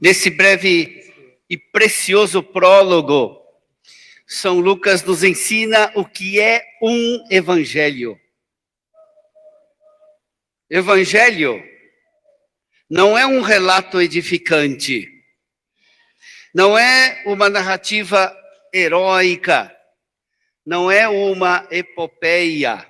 Nesse breve e precioso prólogo, São Lucas nos ensina o que é um evangelho. Evangelho não é um relato edificante, não é uma narrativa heróica, não é uma epopeia.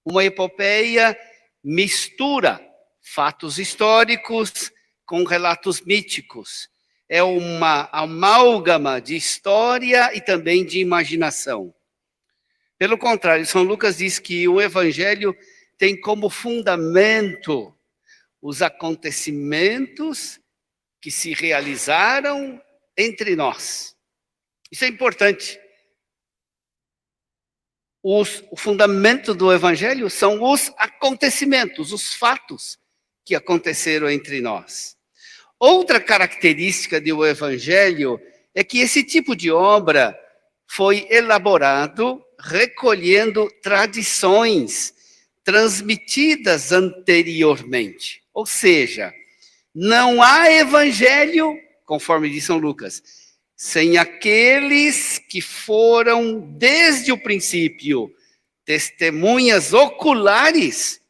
Uma epopeia mistura fatos históricos com relatos míticos. É uma amálgama de história e também de imaginação. Pelo contrário, São Lucas diz que o evangelho tem como fundamento os acontecimentos que se realizaram entre nós. Isso é importante. O fundamento do evangelho são os acontecimentos, os fatos que aconteceram entre nós. Outra característica do evangelho é que esse tipo de obra foi elaborado recolhendo tradições transmitidas anteriormente. Ou seja, não há evangelho, conforme diz São Lucas, sem aqueles que foram, desde o princípio, testemunhas oculares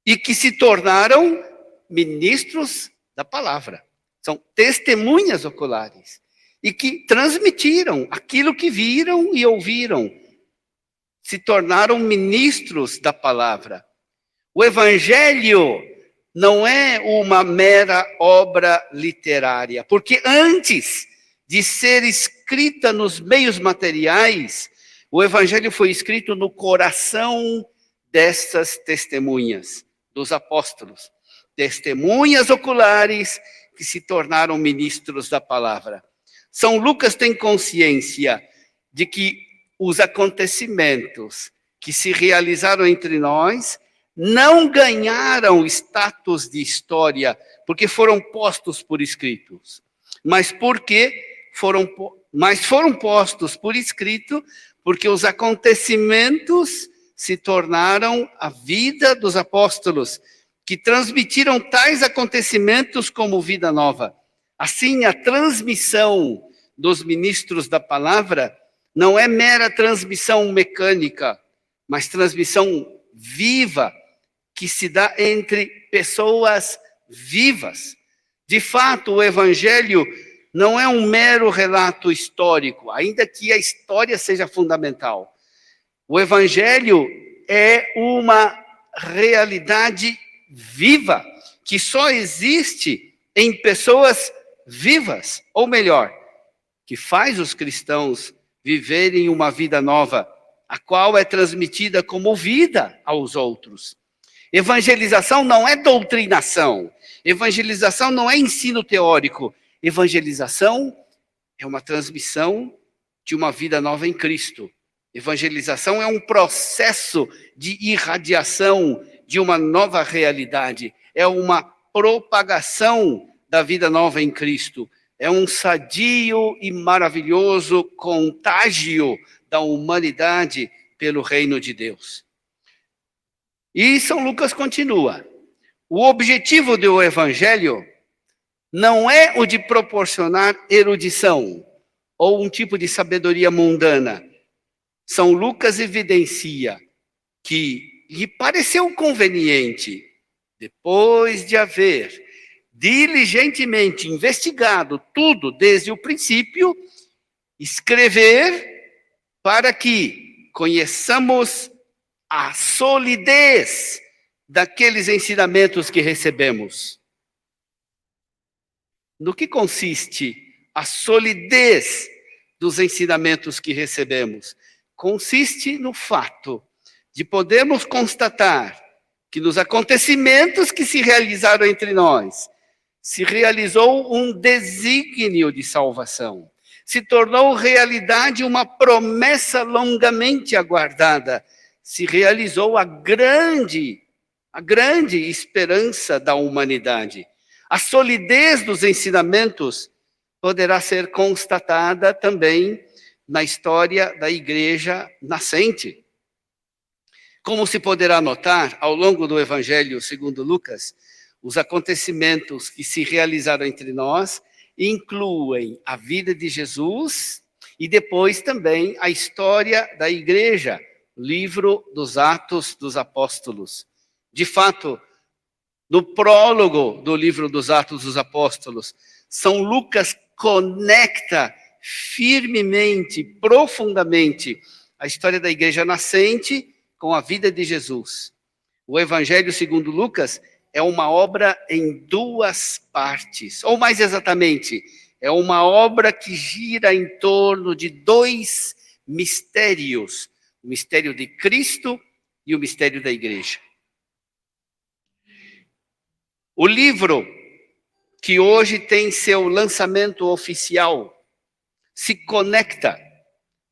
e que se tornaram ministros da palavra. São testemunhas oculares e que transmitiram aquilo que viram e ouviram. Se tornaram ministros da palavra. O evangelho não é uma mera obra literária, porque antes de ser escrita nos meios materiais, o evangelho foi escrito no coração dessas testemunhas, dos apóstolos. Testemunhas oculares que se tornaram ministros da palavra. São Lucas tem consciência de que os acontecimentos que se realizaram entre nós não ganharam status de história porque foram postos por escritos, mas foram postos por escrito porque os acontecimentos se tornaram a vida dos apóstolos, que transmitiram tais acontecimentos como vida nova. Assim, a transmissão dos ministros da palavra não é mera transmissão mecânica, mas transmissão viva, que se dá entre pessoas vivas. De fato, o evangelho não é um mero relato histórico, ainda que a história seja fundamental. O evangelho é uma realidade viva, que só existe em pessoas vivas, ou melhor, que faz os cristãos viverem uma vida nova, a qual é transmitida como vida aos outros. Evangelização não é doutrinação, evangelização não é ensino teórico, evangelização é uma transmissão de uma vida nova em Cristo. Evangelização é um processo de irradiação de uma nova realidade, é uma propagação da vida nova em Cristo. É um sadio e maravilhoso contágio da humanidade pelo reino de Deus. E São Lucas continua. O objetivo do evangelho não é o de proporcionar erudição ou um tipo de sabedoria mundana. São Lucas evidencia que lhe pareceu conveniente, depois de haver diligentemente investigado tudo desde o princípio, escrever para que conheçamos a solidez daqueles ensinamentos que recebemos. No que consiste a solidez dos ensinamentos que recebemos? Consiste no fato de podermos constatar que nos acontecimentos que se realizaram entre nós, se realizou um desígnio de salvação. Se tornou realidade uma promessa longamente aguardada. Se realizou a grande esperança da humanidade. A solidez dos ensinamentos poderá ser constatada também na história da igreja nascente. Como se poderá notar, ao longo do Evangelho segundo Lucas, os acontecimentos que se realizaram entre nós incluem a vida de Jesus e depois também a história da igreja, livro dos Atos dos Apóstolos. De fato, no prólogo do livro dos Atos dos Apóstolos, São Lucas conecta firmemente, profundamente, a história da igreja nascente com a vida de Jesus. O Evangelho segundo Lucas é uma obra em duas partes, ou mais exatamente, é uma obra que gira em torno de dois mistérios, o mistério de Cristo e o mistério da igreja. O livro que hoje tem seu lançamento oficial se conecta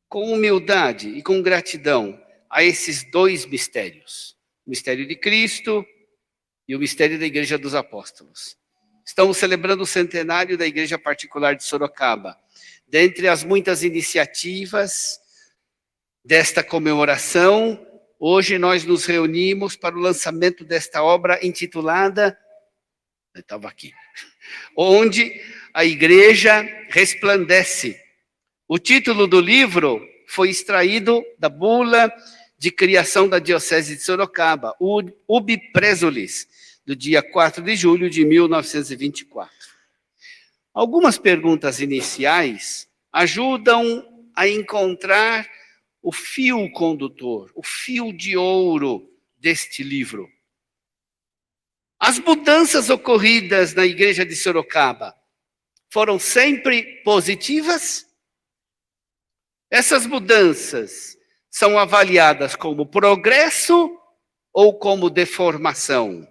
com humildade e com gratidão a esses dois mistérios, o mistério de Cristo e o mistério da Igreja dos Apóstolos. Estamos celebrando o centenário da Igreja Particular de Sorocaba. Dentre as muitas iniciativas desta comemoração, hoje nós nos reunimos para o lançamento desta obra intitulada, estava aqui, Onde a Igreja Resplandece. O título do livro foi extraído da bula de criação da Diocese de Sorocaba, Ubi Presulis, do dia 4 de julho de 1924. Algumas perguntas iniciais ajudam a encontrar o fio condutor, o fio de ouro deste livro. As mudanças ocorridas na Igreja de Sorocaba foram sempre positivas? Essas mudanças são avaliadas como progresso ou como deformação?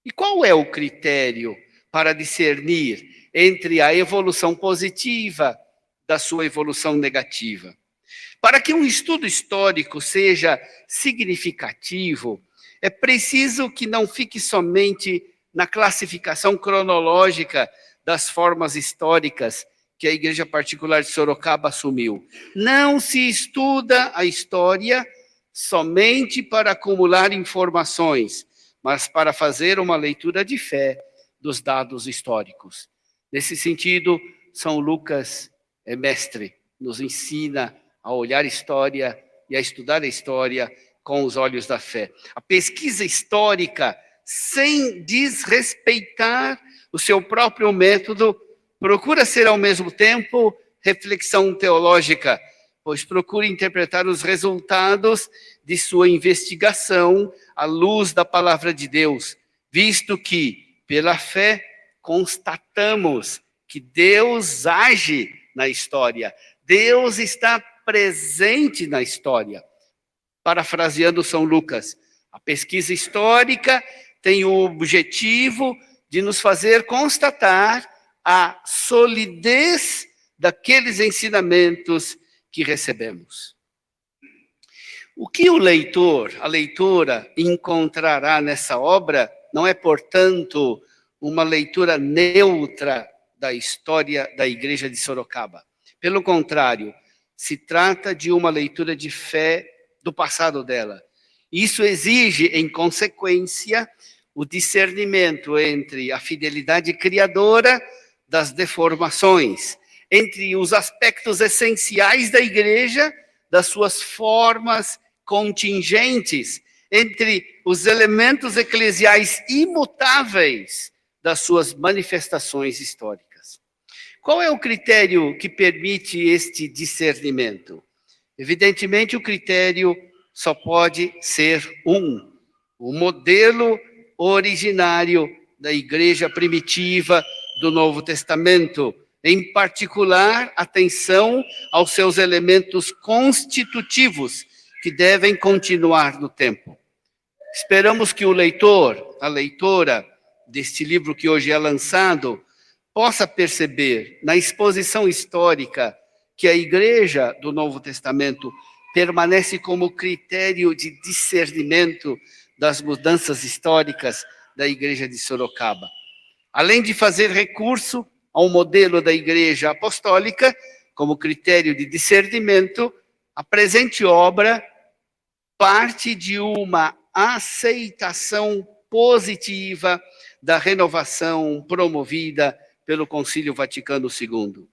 E qual é o critério para discernir entre a evolução positiva da sua evolução negativa? Para que um estudo histórico seja significativo, é preciso que não fique somente na classificação cronológica das formas históricas que a Igreja Particular de Sorocaba assumiu. Não se estuda a história somente para acumular informações, mas para fazer uma leitura de fé dos dados históricos. Nesse sentido, São Lucas é mestre, nos ensina a olhar a história e a estudar a história com os olhos da fé. A pesquisa histórica, sem desrespeitar o seu próprio método, procura ser ao mesmo tempo reflexão teológica, pois procura interpretar os resultados de sua investigação à luz da palavra de Deus, visto que, pela fé, constatamos que Deus age na história, Deus está presente na história. Parafraseando São Lucas, a pesquisa histórica tem o objetivo de nos fazer constatar a solidez daqueles ensinamentos que recebemos. O que o leitor, a leitora, encontrará nessa obra não é, portanto, uma leitura neutra da história da Igreja de Sorocaba. Pelo contrário, se trata de uma leitura de fé do passado dela. Isso exige, em consequência, o discernimento entre a fidelidade criadora das deformações, entre os aspectos essenciais da igreja, das suas formas contingentes, entre os elementos eclesiais imutáveis das suas manifestações históricas. Qual é o critério que permite este discernimento? Evidentemente, o critério só pode ser um: o modelo originário da igreja primitiva do Novo Testamento, em particular, atenção aos seus elementos constitutivos, que devem continuar no tempo. Esperamos que o leitor, a leitora deste livro que hoje é lançado, possa perceber na exposição histórica que a igreja do Novo Testamento permanece como critério de discernimento das mudanças históricas da igreja de Sorocaba. Além de fazer recurso ao modelo da igreja apostólica como critério de discernimento, a presente obra parte de uma aceitação positiva da renovação promovida pelo Concílio Vaticano II.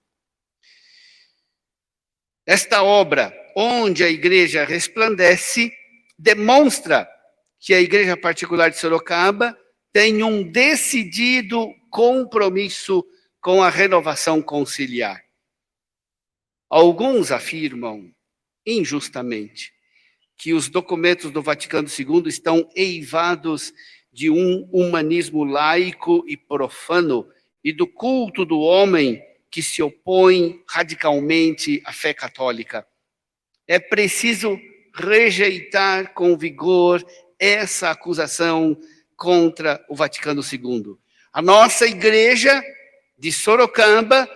Esta obra, onde a Igreja resplandece, demonstra que a Igreja Particular de Sorocaba tem um decidido compromisso com a renovação conciliar. Alguns afirmam, injustamente, que os documentos do Vaticano II estão eivados de um humanismo laico e profano e do culto do homem que se opõe radicalmente à fé católica. É preciso rejeitar com vigor essa acusação contra o Vaticano II. A nossa Igreja de Sorocaba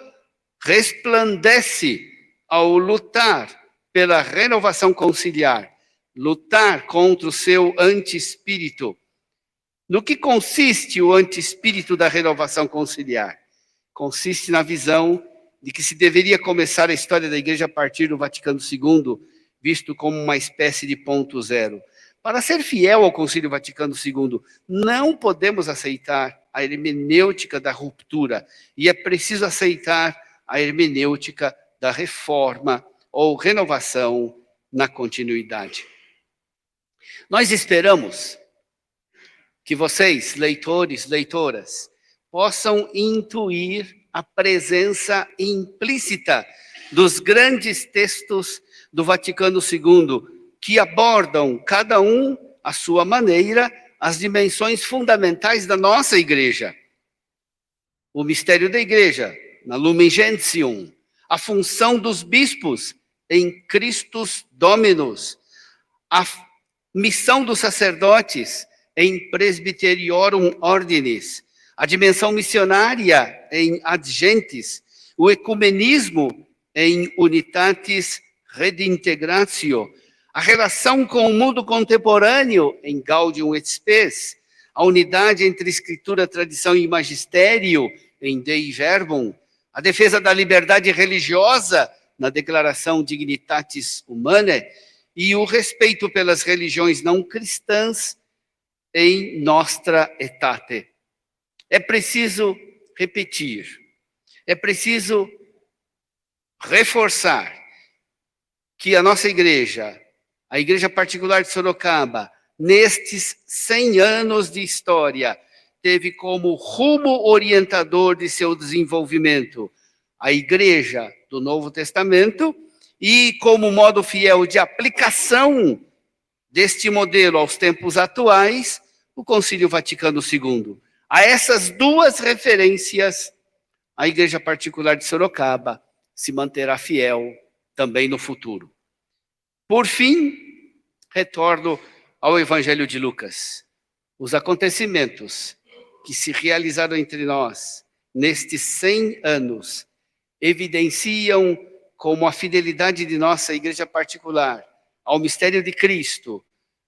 resplandece ao lutar pela renovação conciliar, lutar contra o seu anti-espírito. No que consiste o anti-espírito da renovação conciliar? Consiste na visão de que se deveria começar a história da Igreja a partir do Vaticano II, visto como uma espécie de ponto zero. Para ser fiel ao Concílio Vaticano II, não podemos aceitar a hermenêutica da ruptura, e é preciso aceitar a hermenêutica da reforma ou renovação na continuidade. Nós esperamos que vocês, leitores, leitoras, possam intuir a presença implícita dos grandes textos do Vaticano II, que abordam, cada um à sua maneira, as dimensões fundamentais da nossa Igreja. O mistério da Igreja, na Lumen Gentium, a função dos bispos em Christus Dominus, a missão dos sacerdotes em Presbyteriorum Ordinis, a dimensão missionária em Ad Gentes, o ecumenismo em Unitatis Redintegratio, a relação com o mundo contemporâneo em Gaudium et Spes, a unidade entre escritura, tradição e magistério em Dei Verbum, a defesa da liberdade religiosa na Declaração Dignitatis Humanae e o respeito pelas religiões não cristãs em Nostra Aetate. É preciso repetir, é preciso reforçar que a nossa Igreja, a Igreja Particular de Sorocaba, nestes 100 anos de história, teve como rumo orientador de seu desenvolvimento a Igreja do Novo Testamento e como modo fiel de aplicação deste modelo aos tempos atuais, o Concílio Vaticano II. A essas duas referências, a Igreja Particular de Sorocaba se manterá fiel também no futuro. Por fim, retorno ao Evangelho de Lucas. Os acontecimentos que se realizaram entre nós nestes 100 anos evidenciam como a fidelidade de nossa Igreja Particular ao mistério de Cristo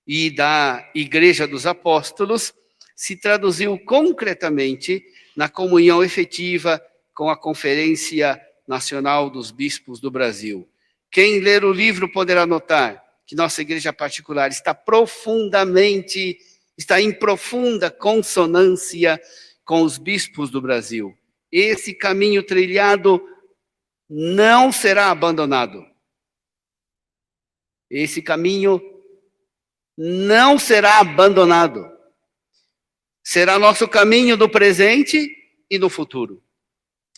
e da Igreja dos Apóstolos se traduziu concretamente na comunhão efetiva com a Conferência Nacional dos Bispos do Brasil. Quem ler o livro poderá notar que nossa Igreja Particular está em profunda consonância com os bispos do Brasil. Esse caminho trilhado não será abandonado. Esse caminho não será abandonado. Será nosso caminho do presente e do futuro.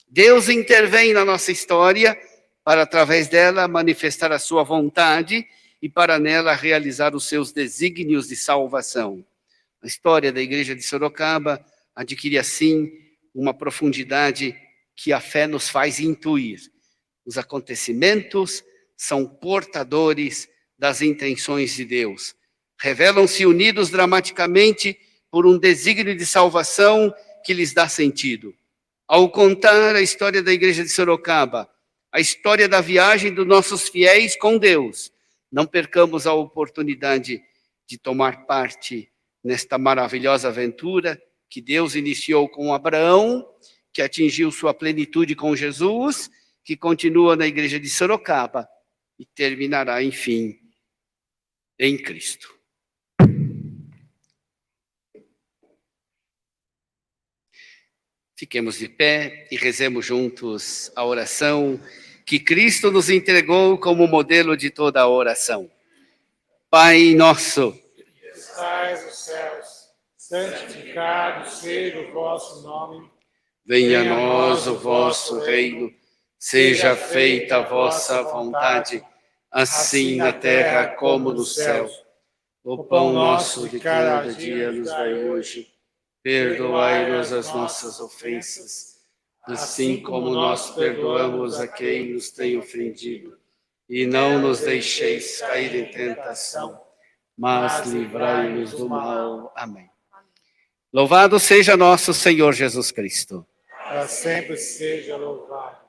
Deus intervém na nossa história para, através dela, manifestar a sua vontade e para nela realizar os seus desígnios de salvação. A história da Igreja de Sorocaba adquire, assim, uma profundidade que a fé nos faz intuir. Os acontecimentos são portadores das intenções de Deus. Revelam-se unidos dramaticamente por um desígnio de salvação que lhes dá sentido. Ao contar a história da Igreja de Sorocaba, a história da viagem dos nossos fiéis com Deus, não percamos a oportunidade de tomar parte nesta maravilhosa aventura que Deus iniciou com Abraão, que atingiu sua plenitude com Jesus, que continua na Igreja de Sorocaba e terminará, enfim, em Cristo. Fiquemos de pé e rezemos juntos a oração que Cristo nos entregou como modelo de toda a oração. Pai nosso, que estais nos céus, santificado seja o vosso nome. venha a nós o vosso reino, seja feita a vossa vontade, assim na terra como no céu. O pão nosso de cada dia nos dai hoje. Perdoai-nos as nossas ofensas, assim como nós perdoamos a quem nos tem ofendido. E não nos deixeis cair em tentação, mas livrai-nos do mal. Amém. Louvado seja nosso Senhor Jesus Cristo. Para sempre seja louvado.